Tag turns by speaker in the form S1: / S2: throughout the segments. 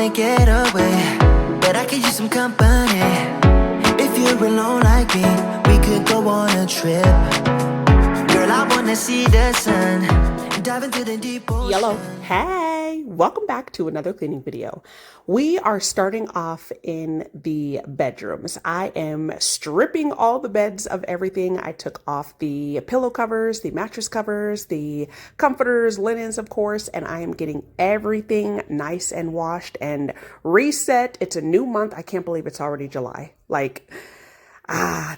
S1: wanna get away, but I could use some company. If you're alone like me, we could go on a trip. Girl, I wanna see the sun, dive into the deep ocean.
S2: Yello, hey, welcome back to another cleaning video. We are starting off in the bedrooms. I am stripping all the beds of everything. I took off the pillow covers, the mattress covers, the comforters, linens, of course, and I am getting everything nice and washed and reset. It's a new month. I can't believe it's already July. The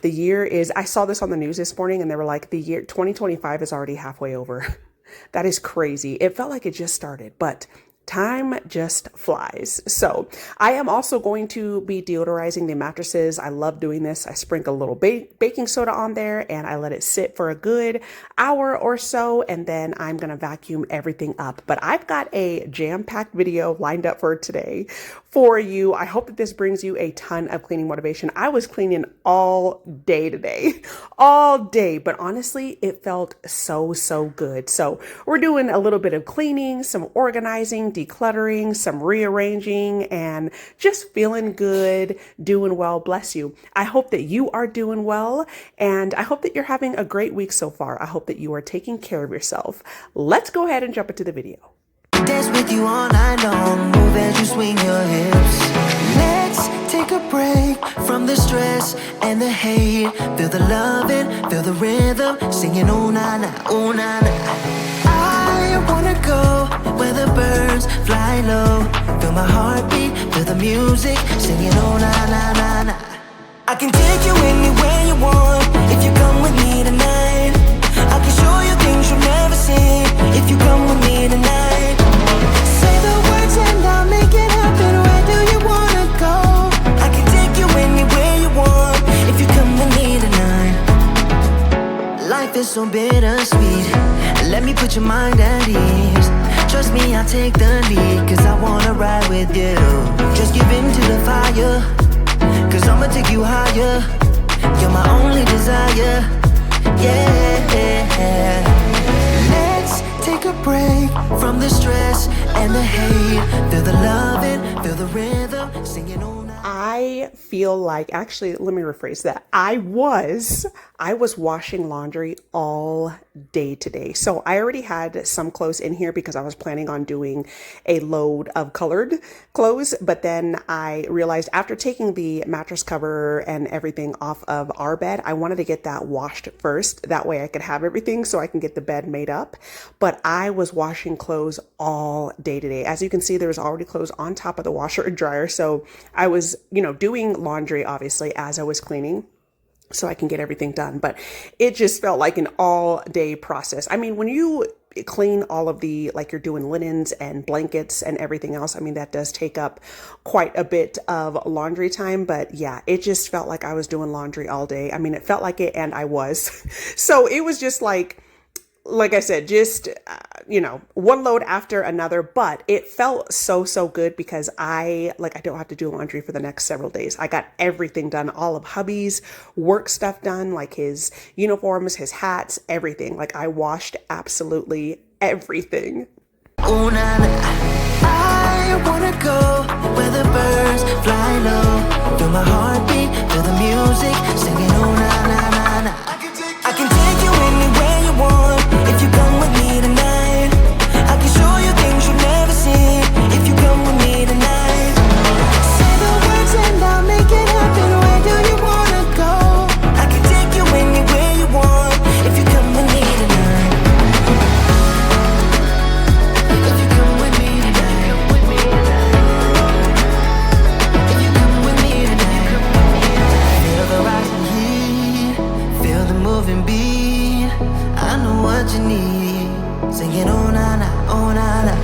S2: year is, I saw this on the news this morning and they were like, the year 2025 is already halfway over. That is crazy. It felt like it just started, but time just flies. So I am also going to be deodorizing the mattresses. I love doing this. I sprinkle a little baking soda on there and I let it sit for a good hour or so. And then I'm going to vacuum everything up. But I've got a jam-packed video lined up for today for you. I hope that this brings you a ton of cleaning motivation. I was cleaning all day today, all day, but honestly, it felt so good. So we're doing a little bit of cleaning, some organizing, decluttering, some rearranging, and just feeling good, doing well. Bless you. I hope that you are doing well, and I hope that you're having a great week so far. I hope that you are taking care of yourself. Let's go ahead and jump into the video.
S1: Dance with you all night long, move as you swing your hips. Let's take a break from the stress and the hate. Feel the loving, feel the rhythm, singing oh na na, oh na na. I wanna go where the birds fly low. Feel my heartbeat, feel the music, singing oh na na na na. I can take you anywhere you want if you come with me tonight. I can show you things you'll never see if you come with me tonight. Say the words and I'll make it happen. Where do you wanna go? I can take you anywhere you want if you come with me tonight. Life is so bittersweet. Let me put your mind at ease. Trust me, I'll take the lead, cause I wanna ride with you. Just give in to the fire, cause I'ma take you higher. You're my only desire. Yeah. Let's take a break from the stress and the hate. Feel the loving, feel the rhythm, singing all night.
S2: I feel like, actually, let me rephrase that. I was washing laundry all day today. So I already had some clothes in here because I was planning on doing a load of colored clothes. But then I realized after taking the mattress cover and everything off of our bed, I wanted to get that washed first. That way I could have everything so I can get the bed made up. But I was washing clothes all day today. As you can see, there was already clothes on top of the washer and dryer. So I was, doing laundry, obviously, as I was cleaning, so I can get everything done. But it just felt like an all day process. I mean, when you clean all of the, like you're doing linens and blankets and everything else, I mean, that does take up quite a bit of laundry time. But yeah, it just felt like I was doing laundry all day. I mean, it felt like it, and I was. So it was just like I said, just, one load after another, but it felt so good because I don't have to do laundry for the next several days. I got everything done, all of hubby's work stuff done, like his uniforms, his hats, everything. Like I washed absolutely everything.
S1: Oh, na, na. I wanna go where the birds fly low. Feel my heartbeat, feel the music, singing oh na na na na. I can take you anywhere you want if you come with me tonight. I can show you things you'll never see if you come with me tonight. Say the words and I'll make it happen. Where do you wanna go? I can take you anywhere you want if you come with me tonight. If you come with me tonight. If you come with me tonight. Feel the rising heat, feel the moving beat. I know what you need. Singing oh na na, oh na na.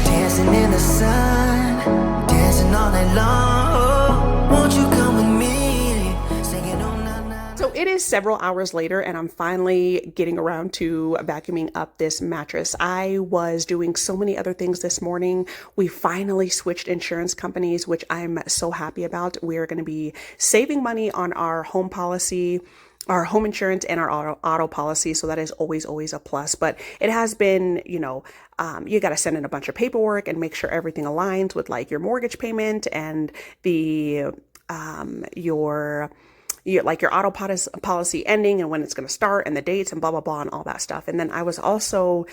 S1: Dancing in the sun, dancing all night long. Won't you come with me? Singing oh na na.
S2: So it is several hours later and I'm finally getting around to vacuuming up this mattress. I was doing so many other things this morning. We finally switched insurance companies, which I'm so happy about. We're going to be saving money on our home policy. our home insurance and our auto policy. So that is always a plus. But it has been, you got to send in a bunch of paperwork and make sure everything aligns with like your mortgage payment and the your auto policy ending and when it's going to start and the dates and blah blah blah and all that stuff. And then I was also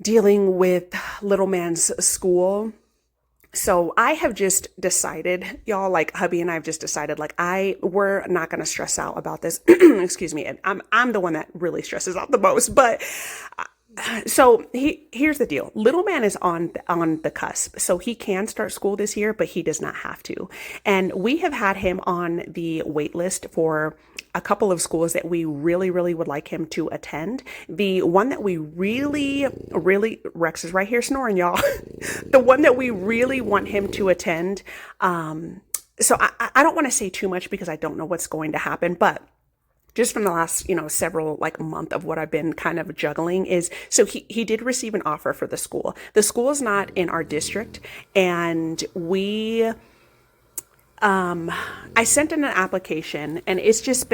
S2: dealing with little man's school. So I have just decided, y'all, like hubby and I have just decided, like we're not going to stress out about this. Excuse me. And I'm the one that really stresses out the most. But so here's the deal. Little man is on the cusp. So he can start school this year, but he does not have to. And we have had him on the wait list for a couple of schools that we really would like him to attend. The one that we really, Rex is right here snoring, y'all. The one that we really want him to attend. So I don't want to say too much because I don't know what's going to happen, but just from the last, several like month of what I've been kind of juggling is, so he did receive an offer for the school. The school is not in our district, and I sent in an application, and it's just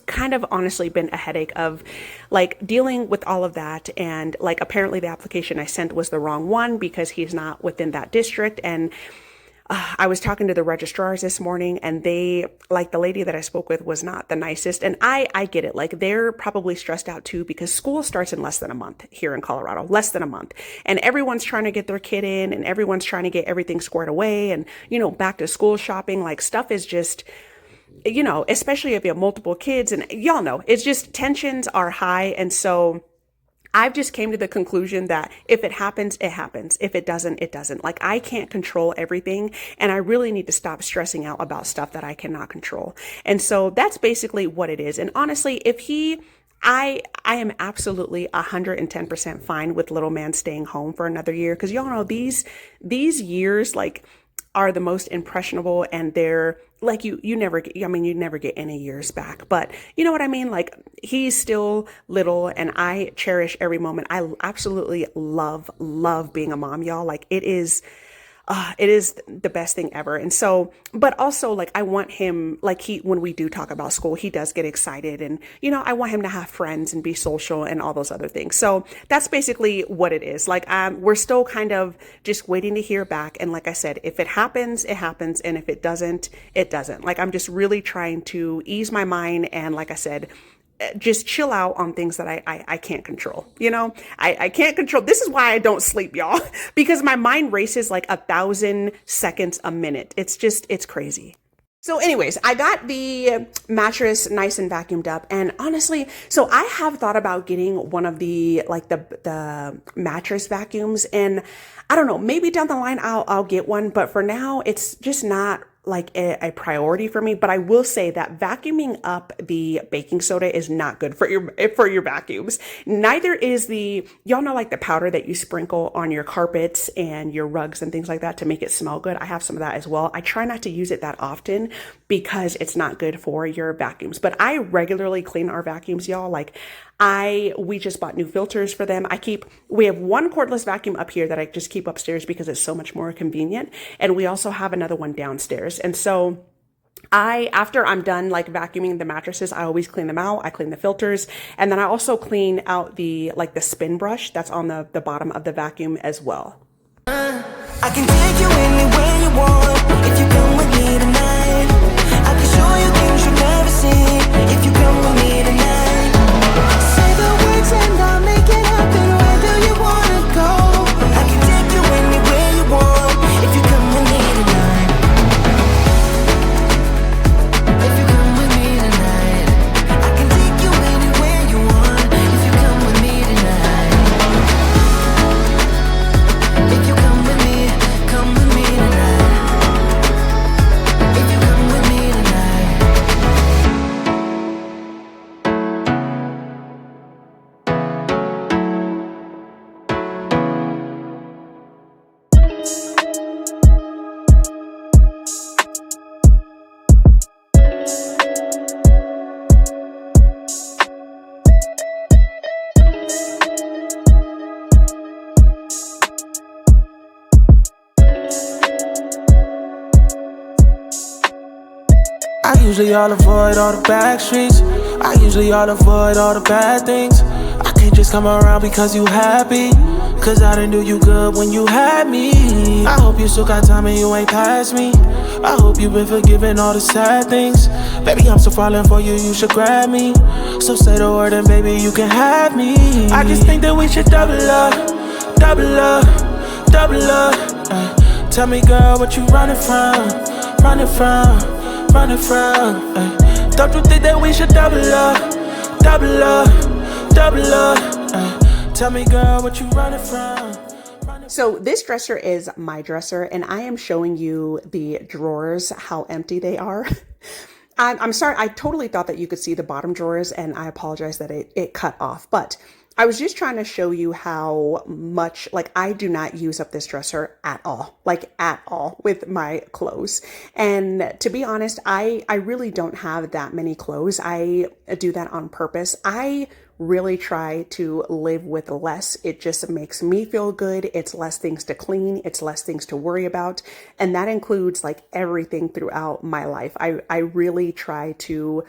S2: kind of honestly been a headache of like dealing with all of that. And like, apparently the application I sent was the wrong one because he's not within that district. And I was talking to the registrars this morning, and they, like the lady that I spoke with was not the nicest. And I get it. Like they're probably stressed out too, because school starts in less than a month here in Colorado, less than a month. And everyone's trying to get their kid in, and everyone's trying to get everything squared away. And, back to school shopping, like stuff is just, especially if you have multiple kids, and y'all know, it's just tensions are high. And so I've just came to the conclusion that if it happens, it happens. If it doesn't, it doesn't. Like I can't control everything, and I really need to stop stressing out about stuff that I cannot control. And so that's basically what it is. And honestly, I am absolutely 110% fine with little man staying home for another year, because y'all know these years like are the most impressionable, and they're like you never get any years back, but you know what I mean? Like he's still little, and I cherish every moment. I absolutely love being a mom, y'all. Like it is the best thing ever. And so, but also like I want him, like when we do talk about school, he does get excited, and I want him to have friends and be social and all those other things. So that's basically what it is. Like we're still kind of just waiting to hear back. And like I said, if it happens, it happens. And if it doesn't, it doesn't. Like I'm just really trying to ease my mind. And like I said, just chill out on things that I can't control. I can't control. This is why I don't sleep, y'all, because my mind races like 1,000 seconds a minute. It's crazy. So anyways, I got the mattress nice and vacuumed up, and honestly, so I have thought about getting one of the mattress vacuums, and I don't know, maybe down the line I'll get one, but for now it's just not like a priority for me. But I will say that vacuuming up the baking soda is not good for your vacuums. Neither is y'all know, like the powder that you sprinkle on your carpets and your rugs and things like that to make it smell good. I have some of that as well. I try not to use it that often because it's not good for your vacuums, but I regularly clean our vacuums, y'all. Like we just bought new filters for them. We have one cordless vacuum up here that I just keep upstairs because it's so much more convenient. And we also have another one downstairs. And so after I'm done like vacuuming the mattresses, I always clean them out. I clean the filters. And then I also clean out the spin brush that's on the bottom of the vacuum as well.
S1: I can take you anywhere you want if you come with me tonight. I can show you things you've never seen if you come with me tonight. Say the words and I'll make it happen. Where do you wanna go? I can take you anywhere you want if you come with me tonight. If you come with me tonight, I can take you anywhere you want if you come with me tonight. If you come with me tonight.
S3: usually all avoid all the back streets. I usually all avoid all the bad things. I can't just come around because you happy, cause I didn't do you good when you had me. I hope you still got time and you ain't past me. I hope you've been forgiving all the sad things. Baby, I'm still falling for you, you should grab me. So say the word and baby, you can have me. I just think that we should double up, double up, double up. Tell me, girl, what you running from, running from, running from. Don't you think that we should double up, double up, double up. Tell me, girl, what you running from.
S2: So this dresser is my dresser, and I am showing you the drawers, how empty they are. I'm sorry, I totally thought that you could see the bottom drawers, and I apologize that it cut off, but I was just trying to show you how much, like, I do not use up this dresser at all, like at all with my clothes. And to be honest, I really don't have that many clothes. I do that on purpose. I really try to live with less. It just makes me feel good. It's less things to clean. It's less things to worry about. And that includes like everything throughout my life. I really try to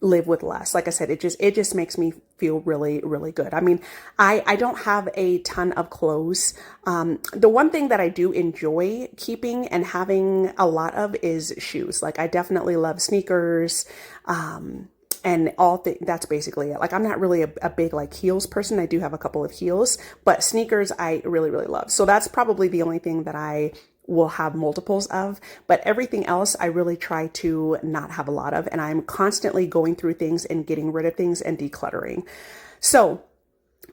S2: live with less. Like I said, it just makes me feel really, really good. I mean, I don't have a ton of clothes. The one thing that I do enjoy keeping and having a lot of is shoes. Like I definitely love sneakers, and that's basically it. Like I'm not really a big like heels person. I do have a couple of heels, but sneakers I really, really love. So that's probably the only thing that I will have multiples of, but everything else I really try to not have a lot of, and I'm constantly going through things and getting rid of things and decluttering. So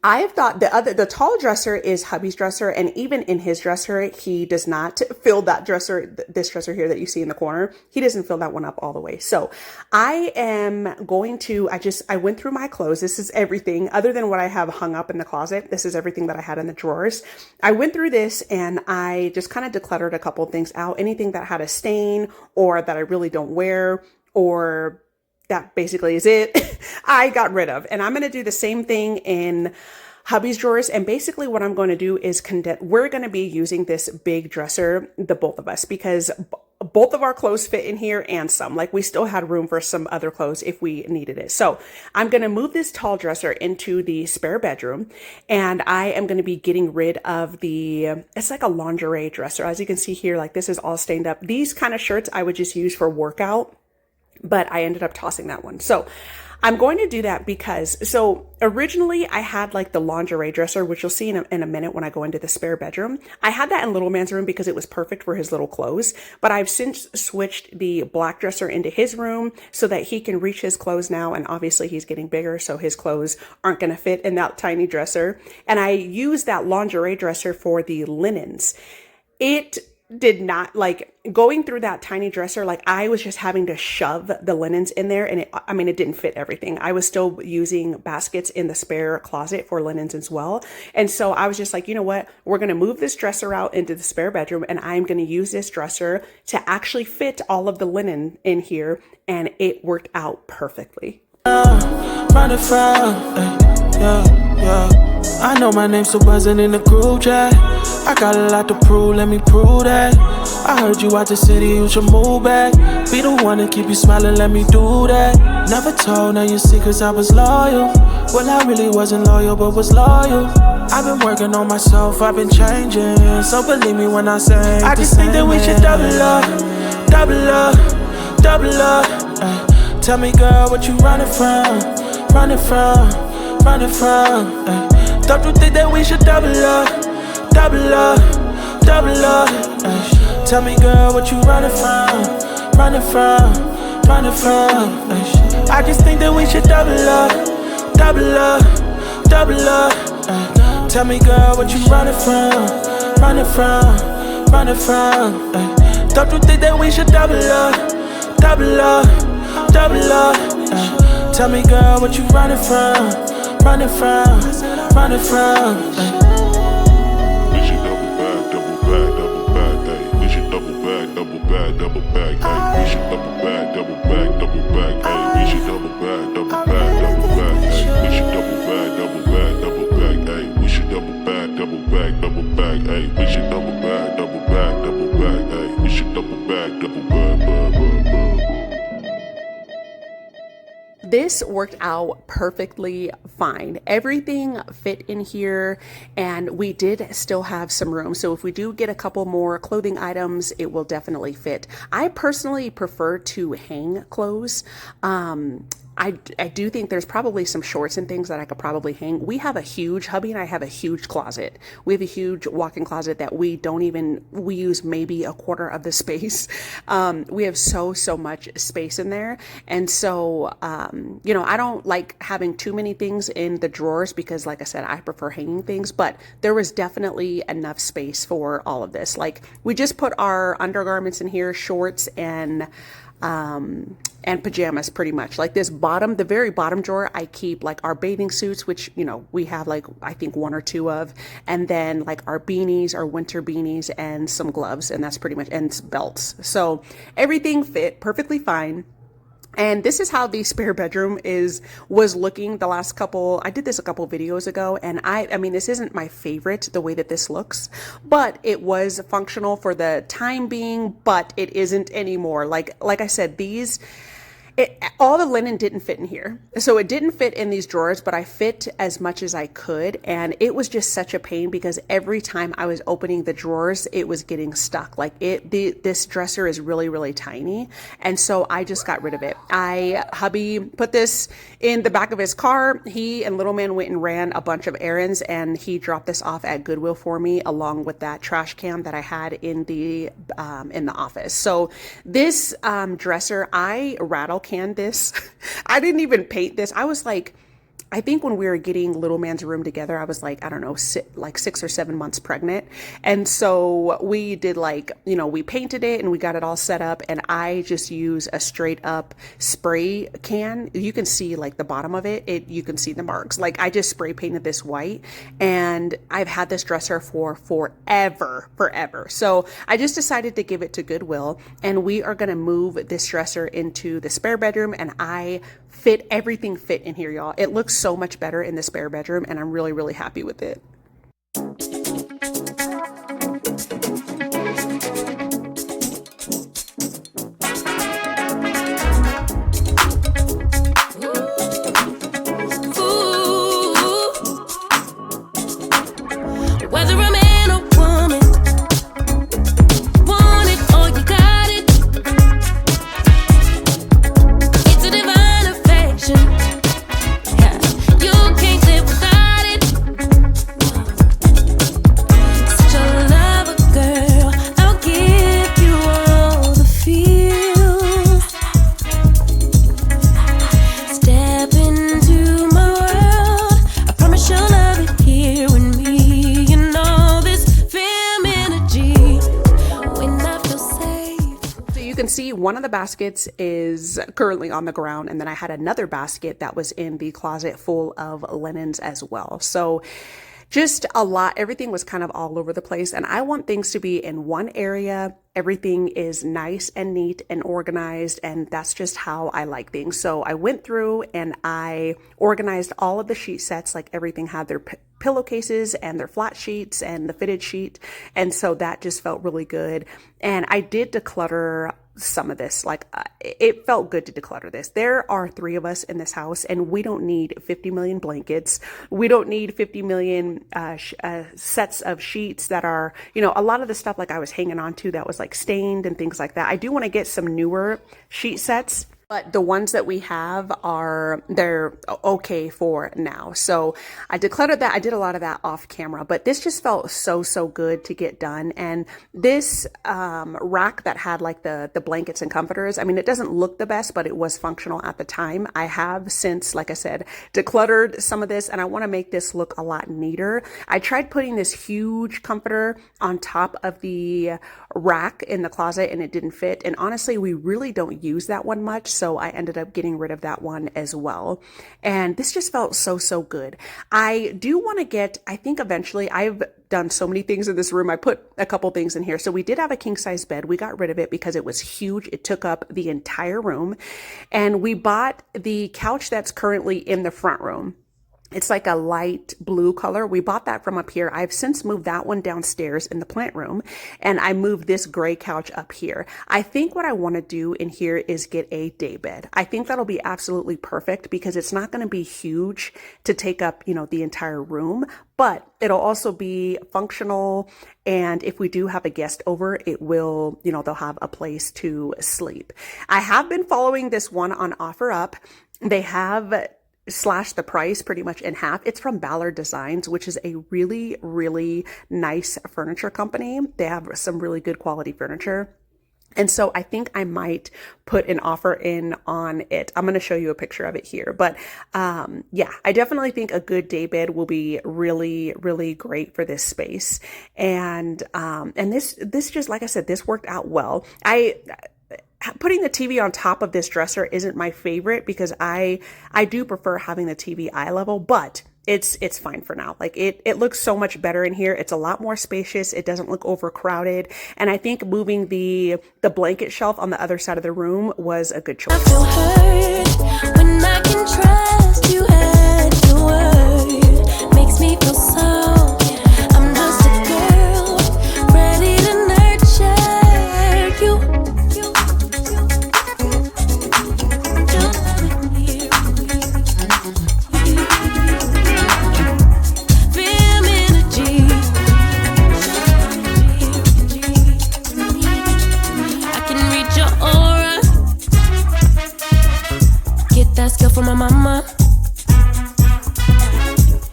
S2: I have thought the tall dresser is hubby's dresser, and even in his dresser, he does not fill that dresser, this dresser here that you see in the corner. He doesn't fill that one up all the way. So I am going to, I went through my clothes. This is everything other than what I have hung up in the closet. This is everything that I had in the drawers. I went through this and I just kind of decluttered a couple of things out. Anything that had a stain or that I really don't wear, or that basically is it. I got rid of, and I'm going to do the same thing in hubby's drawers. And basically what I'm going to do is we're going to be using this big dresser, the both of us, because both of our clothes fit in here and some, like we still had room for some other clothes if we needed it. So I'm going to move this tall dresser into the spare bedroom, and I am going to be getting rid of it's like a lingerie dresser. As you can see here, like this is all stained up. These kind of shirts I would just use for workout, but I ended up tossing that one. So I'm going to do that because, so originally I had like the lingerie dresser, which you'll see in a minute when I go into the spare bedroom. I had that in little man's room because it was perfect for his little clothes, but I've since switched the black dresser into his room so that he can reach his clothes now. And obviously he's getting bigger, so his clothes aren't going to fit in that tiny dresser. And I use that lingerie dresser for the linens. It did not, like, going through that tiny dresser, like I was just having to shove the linens in there, and it didn't fit everything. I was still using baskets in the spare closet for linens as well. And so I was just like, you know what, we're going to move this dresser out into the spare bedroom, and I'm going to use this dresser to actually fit all of the linen in here. And it worked out perfectly.
S3: Running from, I know my name's still buzzing in the group chat. I got a lot to prove, let me prove that. I heard you out the city, you should move back. Be the one to keep you smiling, let me do that. Never told none your secrets, I was loyal. Well, I really wasn't loyal, but was loyal. I've been working on myself, I've been changing. So believe me when I say I just think that we should double up, double up, double up. Tell me, girl, what you running from, running from, running from. Don't you think that we should double up, double up, double up? Tell me, girl, what you running from, running from, running from? I just think that we should double up, double up, double up. Tell me, girl, what you running from, running from, running from? Don't you think that we should double up, double up, double up? Tell me, girl, what you running from, running from, running from?
S4: Double back, ayy. We should double back, double back, double back, ayy. We should double back, double back, double back, ayy. We should double back, double back, double back, ayy. We should double back, double back, double back, ayy. We should double back, double back, double back, ayy. We should double back, double back,
S2: This worked out perfectly fine. Everything fit in here, and we did still have some room. So if we do get a couple more clothing items, it will definitely fit. I personally prefer to hang clothes. I do think there's probably some shorts and things that I could probably hang. We have a huge, hubby and I have a huge closet. We have a huge walk-in closet that we use maybe a quarter of the space. We have so much space in there. And so, you know, I don't like having too many things in the drawers because, like I said, I prefer hanging things, but there was definitely enough space for all of this. Like, we just put our undergarments in here, shorts and pajamas pretty much. Like this bottom, the very bottom drawer, I keep like our bathing suits, which, you know, we have like, I think 1 or 2 of, and then like our beanies, our winter beanies, and some gloves, and that's pretty much, and belts. So everything fit perfectly fine. And this is how the spare bedroom was looking the last couple. I did this a couple videos ago, and I mean, this isn't my favorite, the way that this looks, but it was functional for the time being, but it isn't anymore. Like I said, all the linen didn't fit in here. So it didn't fit in these drawers, but I fit as much as I could. And it was just such a pain because every time I was opening the drawers, it was getting stuck. Like this dresser is really tiny. And so I just got rid of it. Hubby put this in the back of his car. He and little man went and ran a bunch of errands, and he dropped this off at Goodwill for me, along with that trash can that I had in the office. So this dresser, I rattle canned this. I didn't even paint this. I was like, I think when we were getting little man's room together, I was like, I don't know, like 6 or 7 months pregnant. And so we did like, you know, we painted it and we got it all set up, and I just use a straight up spray can. You can see like the bottom of it. You can see the marks. Like I just spray painted this white, and I've had this dresser for forever. So I just decided to give it to Goodwill, and we are going to move this dresser into the spare bedroom, and everything fit in here, y'all. It looks so much better in the spare bedroom, and I'm really happy with it.
S1: Whether a man or woman, want it or you got it. It's a divine affection. Yeah, you can't live without it. Such a lover, girl. I'll give you all the feel. Step into my world. I promise you'll love it here with me.
S2: You can see one of the baskets is currently on the ground, and then I had another basket that was in the closet full of linens as well. So just a lot, everything was kind of all over the place, and I want things to be in one area. Everything is nice and neat and organized, and that's just how I like things. So I went through and I organized all of the sheet sets, like everything had their pillowcases and their flat sheets and the fitted sheet, and so that just felt really good. And I did declutter some of this. Like it felt good to declutter this. There are 3 of us in this house, and we don't need 50 million blankets. We don't need 50 million sets of sheets that are, you know, a lot of the stuff like I was hanging on to that was like stained and things like that. I do want to get some newer sheet sets, but the ones that we have they're okay for now. So I decluttered that. I did a lot of that off camera, but this just felt so good to get done. And this rack that had like the blankets and comforters, I mean, it doesn't look the best, but it was functional at the time. I have since, like I said, decluttered some of this, and I want to make this look a lot neater. I tried putting this huge comforter on top of the rack in the closet, and it didn't fit. And honestly, we really don't use that one much. So I ended up getting rid of that one as well. And this just felt so good. I do want to get, I think eventually, I've done so many things in this room. I put a couple things in here. So we did have a king size bed. We got rid of it because it was huge. It took up the entire room. And we bought the couch that's currently in the front room. It's like a light blue color. We bought that from up here. I've since moved that one downstairs in the plant room, and I moved this gray couch up here. I think what I want to do in here is get a day bed. I think that'll be absolutely perfect because it's not going to be huge to take up, you know, the entire room, but it'll also be functional. And if we do have a guest over, it will, you know, they'll have a place to sleep. I have been following this one on OfferUp. They have slashed the price pretty much in half. It's from Ballard Designs, which is a really, really nice furniture company. They have some really good quality furniture. And so I think I might put an offer in on it. I'm going to show you a picture of it here. But yeah, I definitely think a good day bed will be really, really great for this space. And this just, like I said, this worked out well. Putting the TV on top of this dresser isn't my favorite because I do prefer having the TV eye level, but it's fine for now. Like it looks so much better in here. It's a lot more spacious. It doesn't look overcrowded. And I think moving the blanket shelf on the other side of the room was a good choice.
S1: I feel hurt when I can trust you had the word. Makes me feel so. I'm just a girl ready to nurture you. For my mama,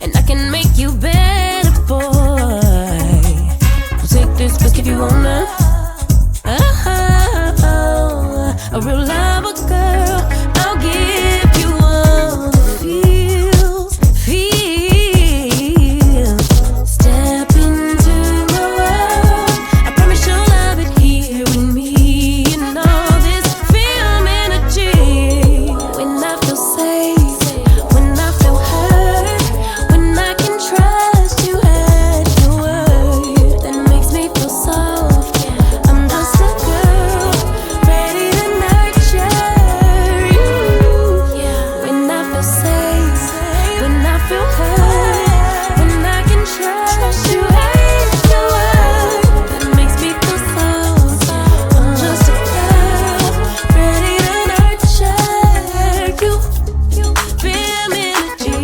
S1: and I can make you better, boy. Take this risk if you wanna. A real lover girl, I'll give you all the feels. Step into my world. I promise you'll love it here with me and all this film energy. When I feel safe, when I feel hurt, when I can trust you at your word, that makes me feel soft. I'm just a girl ready to nurture you. When I feel safe, when I feel hurt, when I can trust you at your word, that makes me feel soft. I'm just a girl ready to nurture you. Feel energy.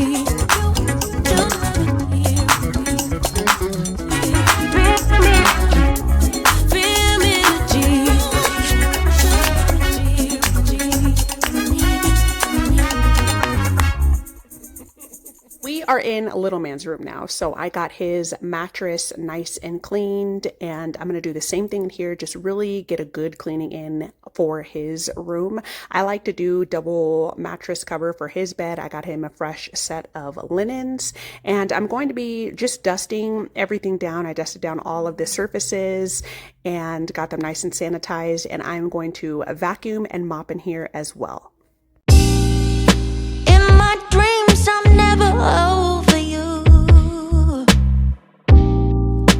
S2: We are in little man's room now. So I got his mattress nice and cleaned, and I'm going to do the same thing in here. Just really get a good cleaning in for his room. I like to do double mattress cover for his bed. I got him a fresh set of linens, and I'm going to be just dusting everything down. I dusted down all of the surfaces and got them nice and sanitized, and I'm going to vacuum and mop in here as well.
S1: In my dreams, I'm never over you.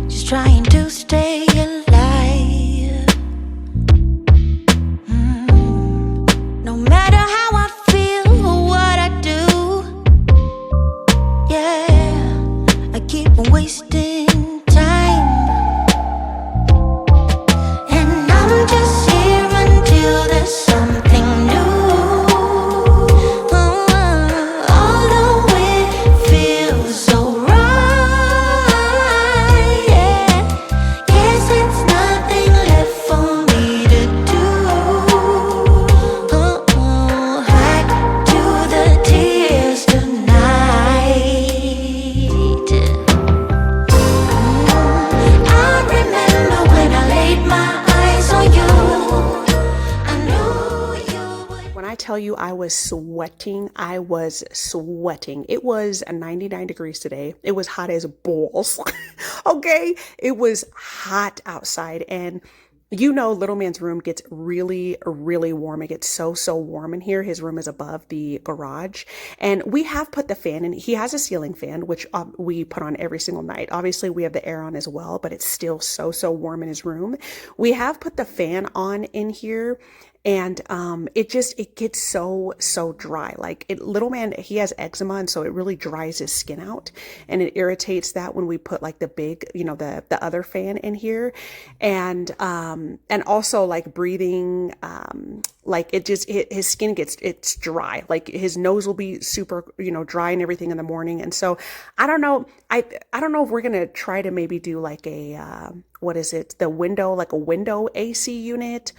S1: Just trying to stay alive. No matter how I feel or what I do, yeah, I keep on wasting time. And I'm just here until there's something new. Although it feels so right, yeah. Guess it's nothing left for me to do. Back to the tears tonight. I remember when I laid my eyes on you. I knew you would.
S2: When I tell you I was sweating, I was sweating. It was 99 degrees today. It was hot as balls. Okay? It was hot outside, and you know, little man's room gets really, really warm. It gets so warm in here. His room is above the garage, and we have put the fan in. He has a ceiling fan, which we put on every single night. Obviously, we have the air on as well, but it's still so warm in his room. We have put the fan on in here, And it gets so dry. Like little man, he has eczema, and so it really dries his skin out, and it irritates that when we put like the big, the other fan in here. And also like breathing, like his skin it's dry. Like his nose will be super, dry and everything in the morning. And so I don't know. I don't know if we're gonna try to maybe do like a what is it? Like a window AC unit,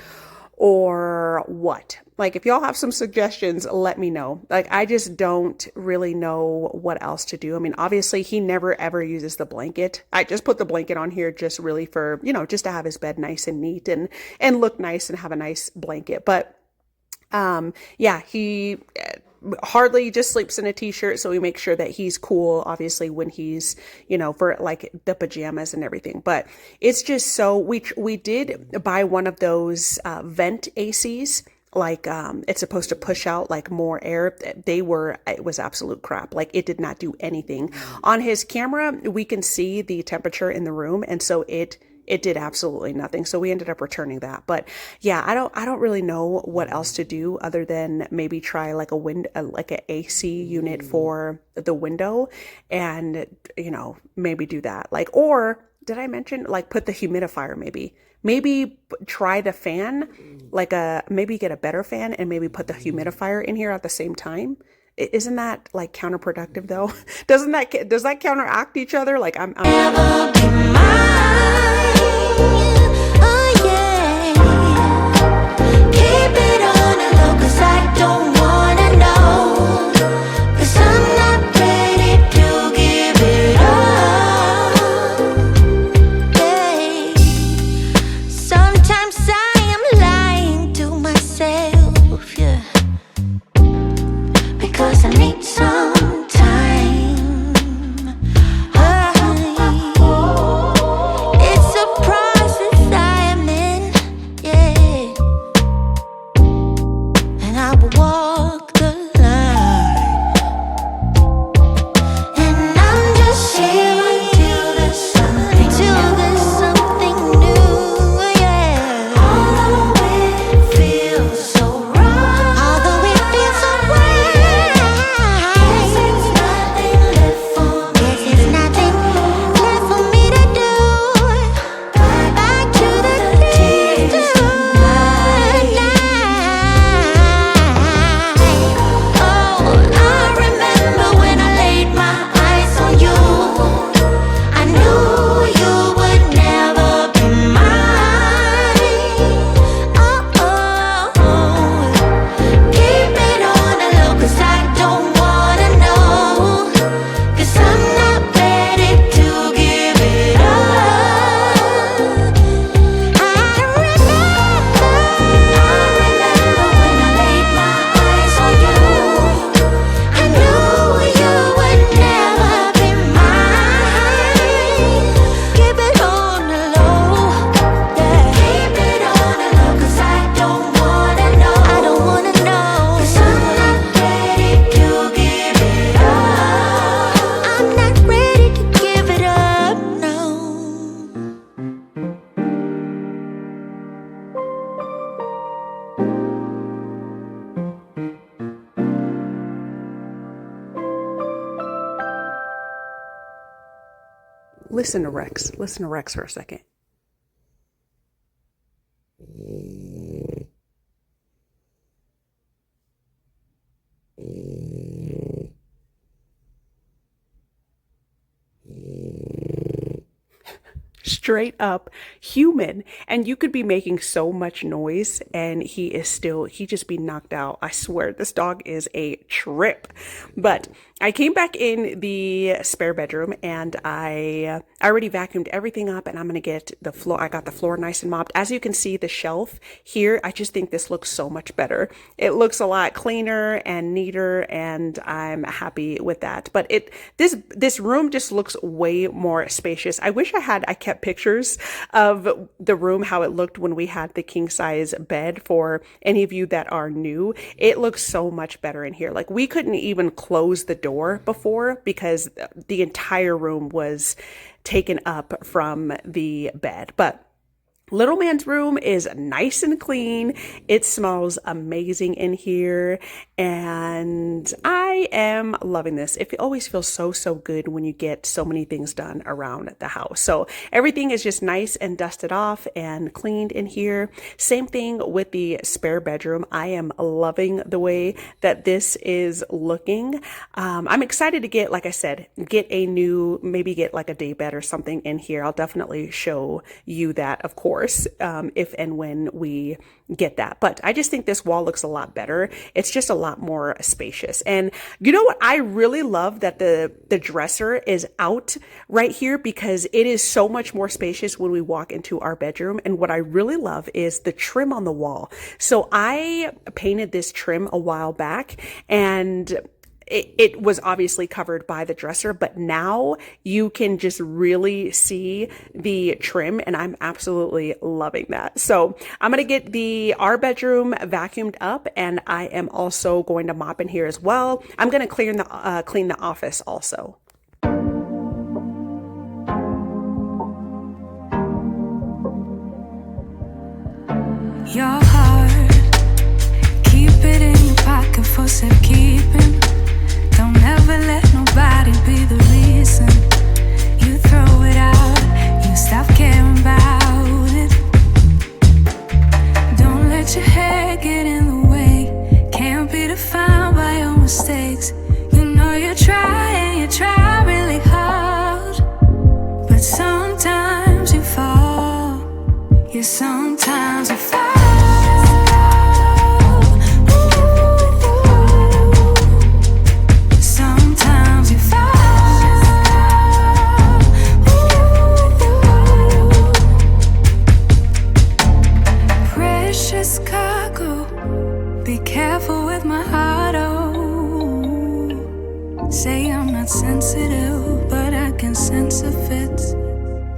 S2: or what. Like if y'all have some suggestions, let me know. Like I just don't really know what else to do. I mean, obviously he never ever uses the blanket. I just put the blanket on here just really for, just to have his bed nice and neat and look nice and have a nice blanket. But yeah, he hardly just sleeps in a t-shirt, so we make sure that he's cool, obviously, when he's, for like the pajamas and everything. But it's just so we did buy one of those vent ACs, like it's supposed to push out like more air. It was absolute crap. Like it did not do anything. On his camera we can see the temperature in the room, and so it did absolutely nothing. So we ended up returning that. But yeah, I don't really know what else to do other than maybe try like like an AC unit for the window, and maybe do that. Like, or did I mention like put the humidifier, maybe try the fan, like maybe get a better fan and maybe put the humidifier in here at the same time. Isn't that like counterproductive though? Does that counteract each other? Like I'm
S1: Never be mine. Oh yeah. Keep it on the low, 'cause I don't wanna know. 'Cause I'm not ready to give it up. Yeah. Sometimes I am lying to myself, yeah. Because I need some time. It's a process I am in, yeah. And I will walk the line. And I'm just here until there's something new, yeah. Although it feels so wrong. Although it feels so right. Guess it's nothing left for me. Guess it's nothing left for me to do. Back to the tears tonight. Oh, I remember when I laid my eyes on you. I knew you would never be mine. Oh, keep it on the low, 'cause I don't wanna know. 'Cause I'm not ready to give it up. I remember when I laid my eyes on you. I knew you would never be mine. Keep it on the low, yeah. Keep it on the low, 'cause I don't wanna know. I don't wanna know. 'Cause I'm not ready to give it up. I'm not ready to give it up, no.
S2: listen to Rex for a second. Straight up human. And you could be making so much noise and he just be knocked out. I swear, this dog is a trip. But I came back in the spare bedroom and I already vacuumed everything up, and I'm going to get the floor. I got the floor nice and mopped. As you can see, the shelf here, I just think this looks so much better. It looks a lot cleaner and neater, and I'm happy with that. But this room just looks way more spacious. I wish I kept pictures of the room, how it looked when we had the king size bed. For any of you that are new, it looks so much better in here. Like, we couldn't even close the door before because the entire room was taken up from the bed. But Little man's room is nice and clean. It smells amazing in here, and I am loving this. It always feels so good when you get so many things done around the house. So everything is just nice and dusted off and cleaned in here. Same thing with the spare bedroom. I am loving the way that this is looking. I'm excited to get, like I said, maybe get like a day bed or something in here. I'll definitely show you that, of course, if and when we get that. But I just think this wall looks a lot better. It's just a lot more spacious. And you know what? I really love that the dresser is out right here, because it is so much more spacious when we walk into our bedroom. And what I really love is the trim on the wall. So I painted this trim a while back, and it was obviously covered by the dresser, but now you can just really see the trim, and I'm absolutely loving that. So I'm going to get our bedroom vacuumed up, and I am also going to mop in here as well. I'm going to clean the office also.
S5: Your heart, keep it in your pocket for safekeeping. Don't ever let nobody be the reason you throw it out, you stop caring about it. Don't let your hair get in the way, can't be defined by your mistakes. You know you try really hard, but sometimes you fall, yeah, sometimes you fall. Say I'm not sensitive, but I can sense if it's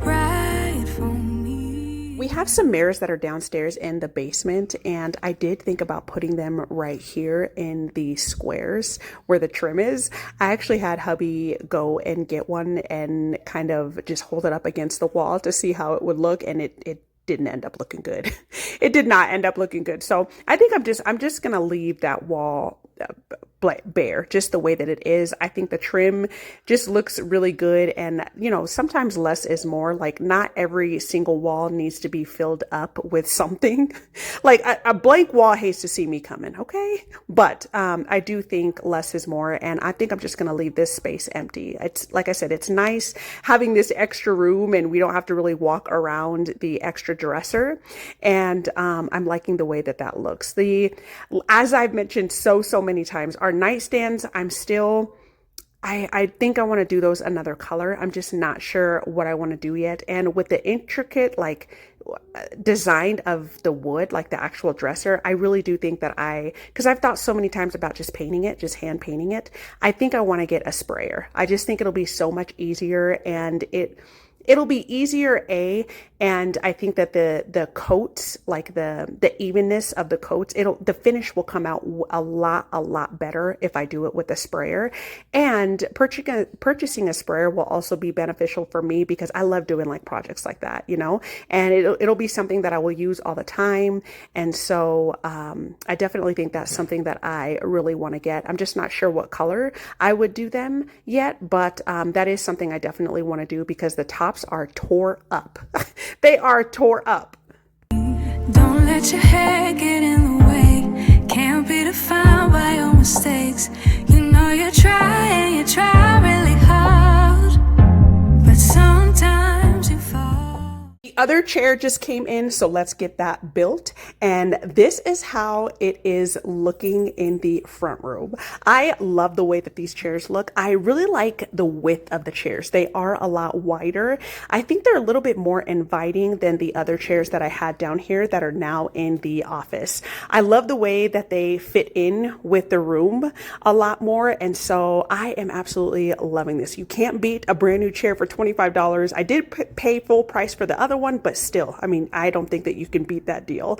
S5: right for me.
S2: We have some mirrors that are downstairs in the basement, and I did think about putting them right here in the squares where the trim is. I actually had hubby go and get one and kind of just hold it up against the wall to see how it would look, and it didn't end up looking good. It did not end up looking good. So I think I'm just gonna leave that wall bare, just the way that it is. I think the trim just looks really good, and you know, sometimes less is more. Like, not every single wall needs to be filled up with something. Like a blank wall hates to see me coming, okay? But I do think less is more, and I think I'm just gonna leave this space empty. It's, like I said, it's nice having this extra room, and we don't have to really walk around the extra dresser, and I'm liking the way that that looks. As I've mentioned so many times, our nightstands, I think I want to do those another color. I'm just not sure what I want to do yet. And with the intricate design of the wood, like the actual dresser, I really do think that because I've thought so many times about just painting it, just hand painting it. I think I want to get a sprayer. I just think it'll be so much easier, and it'll be easier, and I think that the coats, like the evenness of the coats, the finish will come out a lot better if I do it with a sprayer. And purchasing a sprayer will also be beneficial for me, because I love doing like projects like that, you know, and it'll be something that I will use all the time. And so I definitely think that's something that I really want to get. I'm just not sure what color I would do them yet, but that is something I definitely want to do, because the tops are tore up. They are tore up.
S5: Don't let your hair get in the way, can't be defined by your mistakes. You know you try really hard, but sometimes you fall.
S2: The other chair just came in, so let's get that built. And this is how it is looking in the front room. I love the way that these chairs look. I really like the width of the chairs. They are a lot wider. I think they're a little bit more inviting than the other chairs that I had down here that are now in the office. I love the way that they fit in with the room a lot more, and so I am absolutely loving this. You can't beat a brand new chair for $25. I did pay full price for the other one, one, but still, I mean, I don't think that you can beat that deal.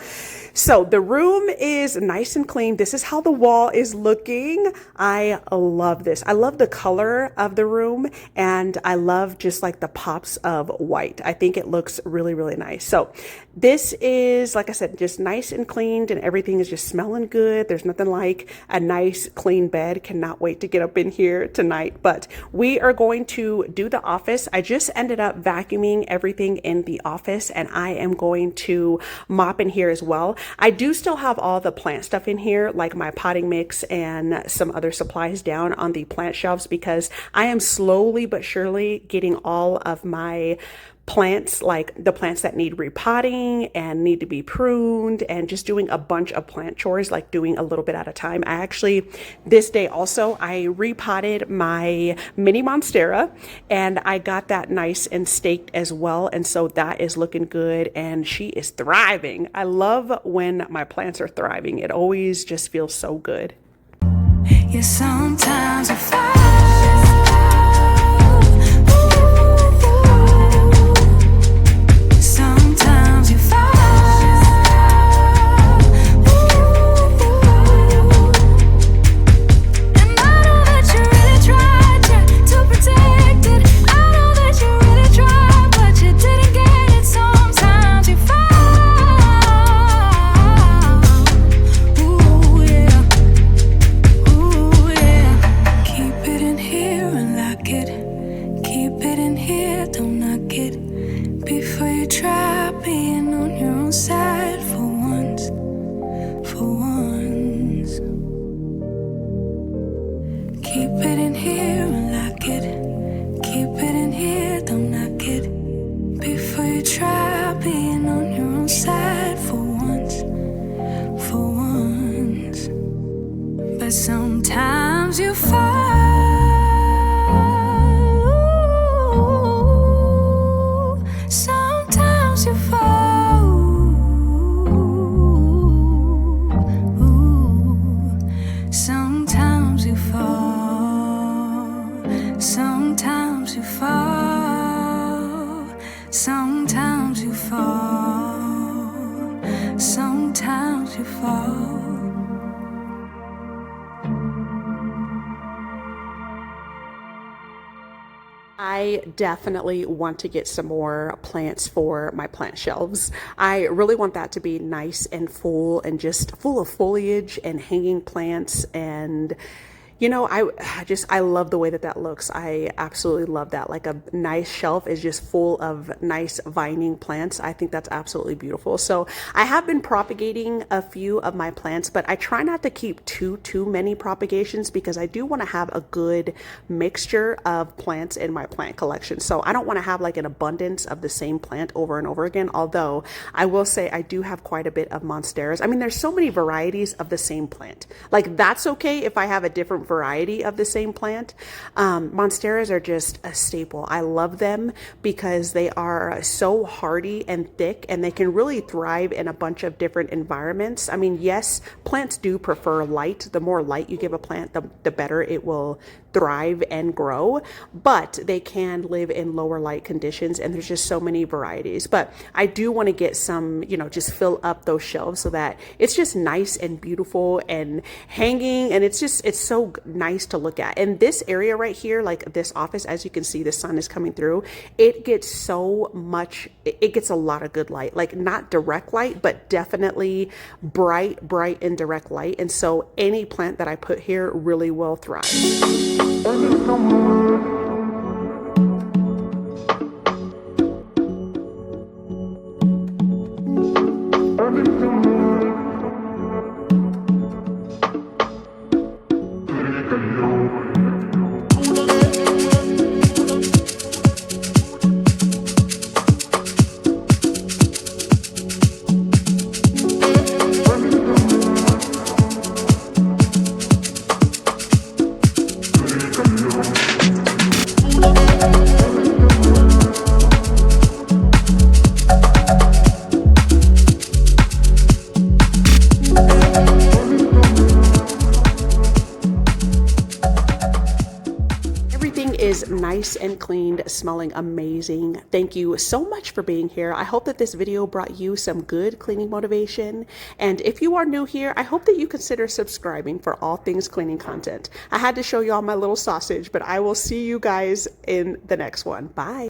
S2: So the room is nice and clean. This is how the wall is looking. I love this. I love the color of the room, and I love just like the pops of white. I think it looks really, really nice. So this is, like I said, just nice and cleaned, and everything is just smelling good. There's nothing like a nice clean bed. Cannot wait to get up in here tonight. But we are going to do the office. I just ended up vacuuming everything in the office, and I am going to mop in here as well. I do still have all the plant stuff in here, like my potting mix and some other supplies down on the plant shelves, because I am slowly but surely getting all of my plants, like the plants that need repotting and need to be pruned, and just doing a bunch of plant chores, like doing a little bit at a time. I actually, this day also, I repotted my mini monstera, and I got that nice and staked as well. And so that is looking good, and she is thriving. I love when my plants are thriving. It always just feels so good.
S5: Yeah, sometimes I fall. Sometimes you fall. And I know that you really tried to protect it. I know that you really tried, but you didn't get it. Sometimes you fall. Ooh, yeah. Ooh, yeah. Keep it in here and lock it. Keep it in here, don't knock it. Before you try being on your own side for once, for once. Keep it in here and lock it. Keep it in here, don't knock it. Before you try being on your own side for once, for once. But sometimes you fall. Sometimes you fall. Sometimes you fall. Sometimes you fall. Sometimes you fall. Sometimes you fall.
S2: I definitely want to get some more plants for my plant shelves. I really want that to be nice and full, and just full of foliage and hanging plants. And you know, I love the way that that looks. I absolutely love that. Like a nice shelf is just full of nice vining plants. I think that's absolutely beautiful. So I have been propagating a few of my plants, but I try not to keep too many propagations, because I do want to have a good mixture of plants in my plant collection. So I don't want to have like an abundance of the same plant over and over again. Although I will say I do have quite a bit of monsteras. I mean, there's so many varieties of the same plant. Like, that's okay if I have a different variety of the same plant. Monsteras are just a staple. I love them because they are so hardy and thick, and they can really thrive in a bunch of different environments. I mean, yes, plants do prefer light. The more light you give a plant, the better it will thrive and grow, but they can live in lower light conditions, and there's just so many varieties. But I do want to get some, you know, just fill up those shelves so that it's just nice and beautiful and hanging, and it's so nice to look at. And this area right here, like this office, as you can see, the sun is coming through. It gets so much, it gets a lot of good light, like not direct light, but definitely bright indirect light. And so any plant that I put here really will thrive. Everything is nice and cleaned, smelling amazing. Thank you so much for being here. I hope that this video brought you some good cleaning motivation. And if you are new here, I hope that you consider subscribing for all things cleaning content. I had to show y'all my little sausage, but I will see you guys in the next one. Bye.